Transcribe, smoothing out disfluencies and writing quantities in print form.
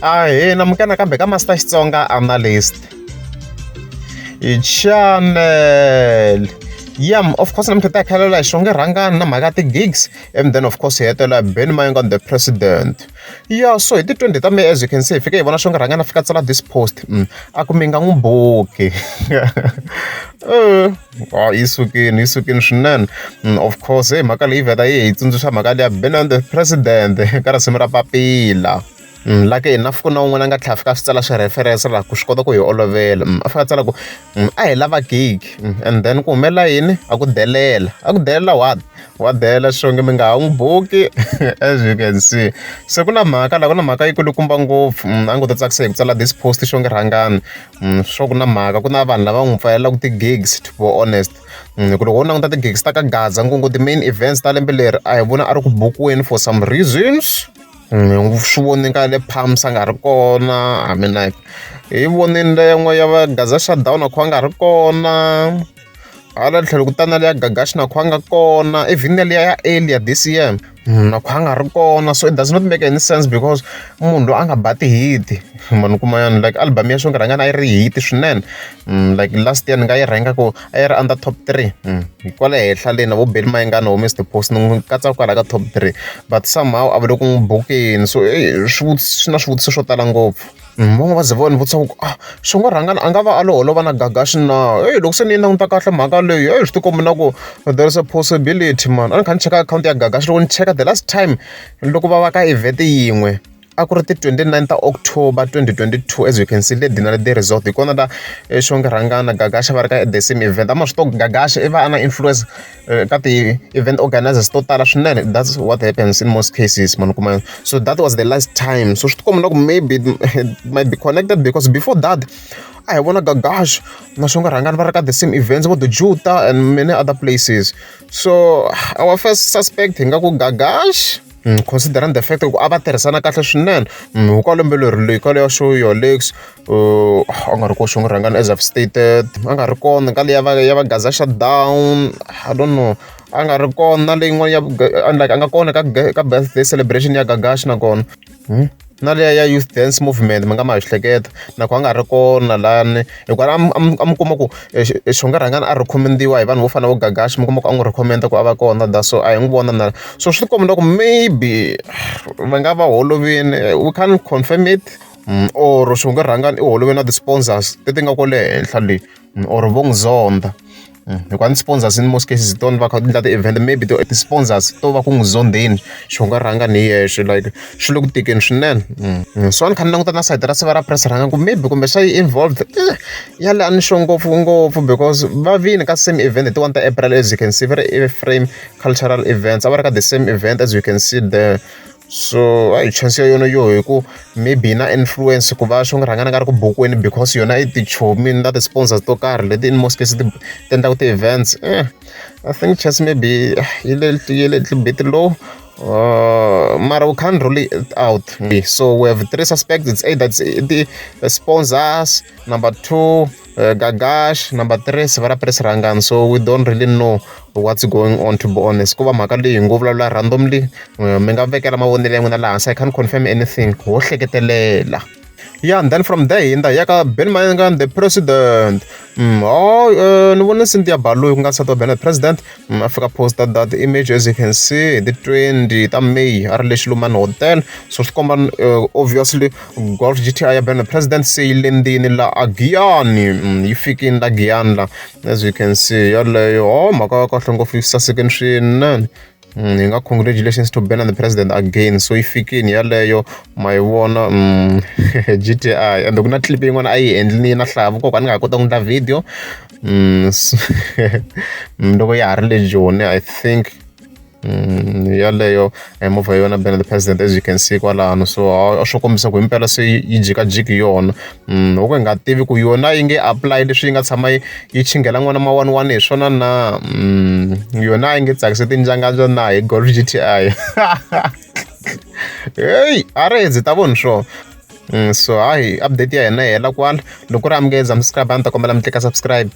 namukela kambe ka Master Xitsonga Analyst channel. Of course, I'm going to Xongi Rhangani na mhaka gigs, and then of course, Loool Benny Mayengani, the president. So it 20 ta May, as you can see, fika yivona Xongi Rhangani fika tsala this post. Akuminga ngumbuki. Isukini swinene. Of course, mhaka leyi vheta yi hi tsundzuxa mhaka leya Benny the president ka risimu ra papila. Like enough ku na un'wana nga tlhela fika swi tsala swi reference laha ku swi kota ku hi olovela a fika tsala ku a hi lava gig, and then ku humelela yini a ku delela wa dela Xongi mi nga ha n'wi buki as you can see. Se ku na mhaka laha ku na mhaka yi kulukumba ngopfu a ngo to tsakisa hi ku tsala this post Xongi Rhangani swo ku na mhaka ku na vanhu lava n'wi pfalelaka ti-gigs to be honest. Ku loko u languta ti-gigs ta ka Gaza nkungu ti-main events ta lembe leri a hi vona a ri ku bukiweni for some reasons. Swi voni ka le pumps a nga ri kona, I mean like hi vonini leyin'we ya va Gaza shutdown a kha nga ri kona, hala tlhelo ku tana leya Gagashi na kha nga kona, even leya ya earlier this year na kha nga ri kona. So it does not make any sense because munhu loyi a nga ba ti-hit mani kuma yani like album ya Xongi Rhangani a yi ri hit swinene. Like last year ni nga yi ranka ku a yi ri under top 3 kwale henhla le na vo Benny Mayengani wo Mr Post ni n'wi katsa kwala ka top 3, but somehow a va le ku n'wi bukeni. So swi na swivutiso swo tala ngopfu. Van'wana va ze vona vutisa ku Xongi Rhangani a nga va a lo holova na Gagashi na loko se ni languta kahle mhaka leyi swi tikomba na ku there is a possibility man. A ni kha ni cheka akhawunti ya Gagashi loko ni cheka the last time loko va ka event yin'we a ku ri ti 29 ta October 2022, as you can see le dinner the result hi kona la Xongi Rhangani na Gagashi va ri ka the same event. A ma swi tiva Gagashi i va a na influence ka ti-event organizers to tala swinene. That's what happens in most cases man kuma. So that was the last time. So swi tikomba na ku maybe it might be connected because before that a hi vona Gagashi na Xongi Rhangani va ri ka the same events vo the Yita and many other places. So our first suspect hi nga ku Gagashi, considering the fact ku a va tirhisana kahle swinene ka lembe leri leyi ka leya show your legs a nga ri ko Xongi Rhangani as I've stated a nga ri kona ka leya ya va Gaza shutdown. I don't know a nga ri kona leyin'wana ya like a nga kona ka birthday celebration ya Gagashi na kona na leya ya youth dance movement mi nga ma hleketa na ku a nga ri kona lani hikuva a mi kuma ku Xongi Rhangani a recommend-iwa hi vanhu vo fana vo Gagashi mi kuma ku a n'wi recommend ku a va kona so a hi n'wi vona na. So swi tikomba na ku maybe va nga va holovini, we can't confirm it, or Xongi Rhangani i holovini na ti-sponsors leti nga kwale henhla leyi or vo n'wi zonda hikuva ti-sponsors in most cases tona va kha ti endla ti-event maybe ti-sponsors to va ku n'wi zondeni Xongi Rhangani hi yexe like swi le ku tikeni swinene. So a ni kha ni languta na side ra siva ra press Rhangani ku maybe kumbe swa yi involved yale a ni sure ngopfu because va vini ka same event hi ti 1 ta April, as you can see very frame cultural events a va ri ka the same event as you can see there. So chance ya yona yo hi ku maybe na influence ku va Xongi Rhangani a nga ri ku bukiweni because yona i tichomi na ti-sponsors to karhi leti in most cases ti endlaka ti-events. I think chance maybe yi little bit low. Mara we can't rule it out. So we have 3 suspects. It's either the sponsors, number 2 Gagashi, number 3 Severa Press Rhangani. So we don't really know what's going on, to be honest. Kuva mhaka leyi hi ngo vulavula randomly mi nga vekela mavonelo ya n'wina laha hansi. I can't confirm anything ho hleketelela. And then from there in the yaka Benny Mayengani the president. Ni vona Cynthia Baloyi ku nga nsati wa Benny the president a fika posted that image, as you can see the 20 ta May a ri le Xilumani hotel. So swi komba obviously golf GTI ya Benny the president se yi lendini la a Giyani, yi fikini la Giyani la, as you can see yaleyo mhaka ya kahle ngopfu yi sasekeni swinene. Congratulations to Benny the president again. So yi fikini yaleyo ma yi vona GTI, and ku na clip yin'wana a yi endlini na hlavu koko a ni nga ha kota ku endla video loko ya ha ri le Joni I think yaleyo movha yona Benny the president, as you can see kwalano. So a swo kombisa ku himpela se yi jikajiki yona loko hi nga tivi ku yona yi nge apply leswi yi nga tshama yi chingela n'wana ma 1 hi swona na yona yi nge tsakisi tinjanga na hi golf GTI hey a ri hedzi ta voni swo. So hayi update ya hina yi hela kwala. Loko ri amukeza mi subscribe a ni ta kombela mi tlika subscribe.